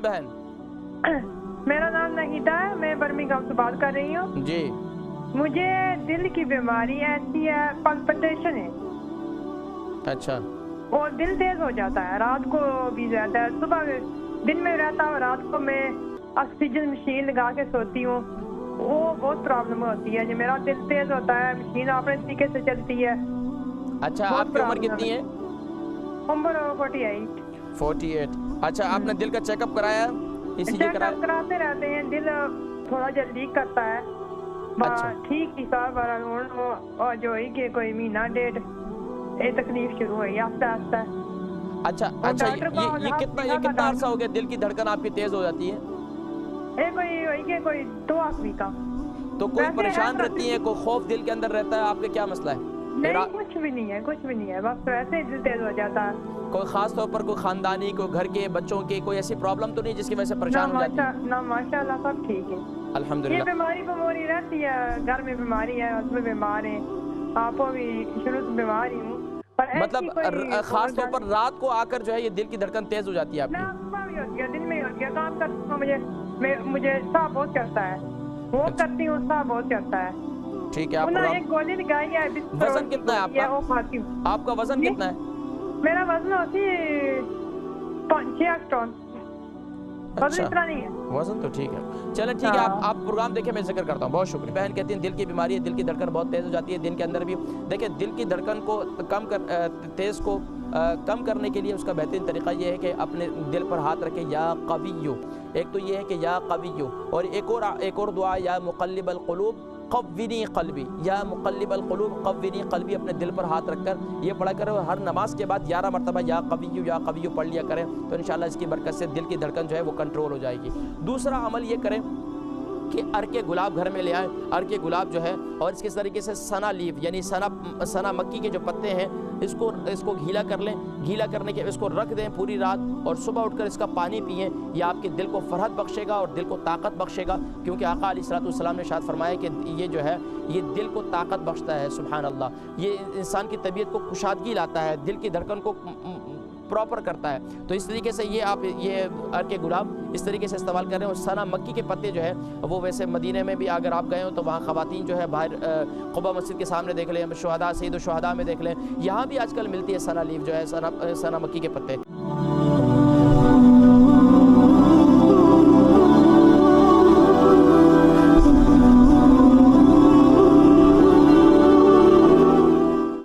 بہن؟ میرا نام نہیدہ ہے، میں برمنگھم سے بات کر رہی ہوں جی مجھے دل کی بیماری ایسی ہے، پلپٹیشن ہے اچھا اور دل تیز ہو جاتا ہے، رات کو بھی زیادہ ہے، صبح دن میں رہتا ہوں، رات کو میں آکسیجن مشین لگا کے سوتی ہوں، وہ بہت پرابلم ہوتی ہے، جو میرا دل تیز ہوتا ہے، مشین اپنے طریقے سے چلتی ہے۔ اچھا، آپ بہت کی عمر پرابلم کتنی ہے؟ عمر 48۔ 48۔ اچھا، آپ نے دل کا چیک اپ کرایا؟ ECG چیک کرایا؟ اپ کراتے رہتے ہیں، دل تھوڑا جلدی کرتا ہے، اچھا ٹھیک ہی صاحب اور جو ہے کہ کوئی مہینہ ڈیڑھ یہ تکلیف شروع ہوئی آہستہ آہستہ۔ اچھا اچھا، یہ کتنا عرصہ ہو گیا دل کی دھڑکن آپ کی تیز ہو جاتی ہے؟ کوئی 2 آخری کا۔ تو کوئی پریشان رہتی ہیں، کوئی خوف دل کے اندر رہتا ہے؟ آپ کا کیا مسئلہ ہے؟ نہیں، کچھ بھی نہیں ہے، کچھ بھی نہیں ہے، بس ویسے ہی دل تیز ہو جاتا ہے۔ کوئی خاص طور پر کوئی خاندانی، کوئی گھر کے بچوں کی کوئی ایسی پرابلم تو نہیں جس کی وجہ سے پریشان ہو جاتی ہے؟ نہ ماشاء اللہ سب ٹھیک ہے۔ الحمدللہ۔ یہ بیماری رہتی ہے، گھر میں بیماری ہے، اس میں بیمار ہیں، آپ بھی شروع سے بیمار ہی ہوں، مطلب خاص طور پر رات کو آ کر جو ہے یہ دل کی دھڑکن تیز ہو جاتی ہے آپ کی؟ صبح بھی ہوتی ہے، دن میں ہوتی ہے، کام کرتی ہوں، مجھے سا بہت چڑھتا ہے، وہ کرتی ہوں، سا بہت چڑھتا ہے۔ ٹھیک ہے، انہوں نے ایک گولی لگائی ہے، وزن کتنا ہے آپ کا؟ وہ کھاتی ہوں۔ آپ کا وزن کتنا ہے؟ میرا وزن ہوتی 6 سٹون، وزن اتنا نہیں ہے۔ وزن تو ٹھیک ہے، چلیں ٹھیک ہے، آپ پروگرام دیکھیں، میں ذکر کرتا ہوں، بہت شکریہ۔ بہن کہتی ہیں دل کی بیماری ہے، دل کی دھڑکن بہت تیز ہو جاتی ہے، دن کے اندر بھی دیکھیں دل کی دھڑکن کو کم کرنے کے لیے اس کا بہترین طریقہ یہ ہے کہ اپنے دل پر ہاتھ رکھے، یا قویو، ایک تو یہ ہے کہ یا قویو، اور ایک اور دعا یا مقلب القلوب قوّنی قلبی، یا مقلب القلوب قوّنی قلبی، اپنے دل پر ہاتھ رکھ کر یہ پڑھا کریں، اور ہر نماز کے بعد 11 مرتبہ یا قویو پڑھ لیا کریں، تو انشاءاللہ اس کی برکت سے دل کی دھڑکن جو ہے وہ کنٹرول ہو جائے گی۔ دوسرا عمل یہ کریں کہ عرق گلاب گھر میں لے آئیں، عرق گلاب جو ہے، اور اس کے طریقے سے سنا لیف یعنی سنا مکی کے جو پتے ہیں اس کو گھیلا کر لیں، گھیلا کرنے کے اس کو رکھ دیں پوری رات، اور صبح اٹھ کر اس کا پانی پئیں، یہ آپ کے دل کو فرحت بخشے گا اور دل کو طاقت بخشے گا، کیونکہ آقا علیہ الصلوۃ والسلام نے ارشاد فرمایا کہ یہ جو ہے یہ دل کو طاقت بخشتا ہے، سبحان اللہ، یہ انسان کی طبیعت کو کشادگی لاتا ہے، دل کی دھڑکن کو پراپر کرتا ہے، تو اس طریقے سے یہ آپ یہ عرق گلاب اس طریقے سے استعمال کر رہے ہیں۔ اور سنا مکی کے پتے جو ہے وہ ویسے مدینے میں بھی اگر آپ گئے ہو تو وہاں خواتین جو ہے باہر قباء مسجد کے سامنے دیکھ لیں، شہداء سید الشہداء میں دیکھ لیں، یہاں بھی آج کل ملتی ہے سنا لیف جو ہے سنا مکی کے پتے۔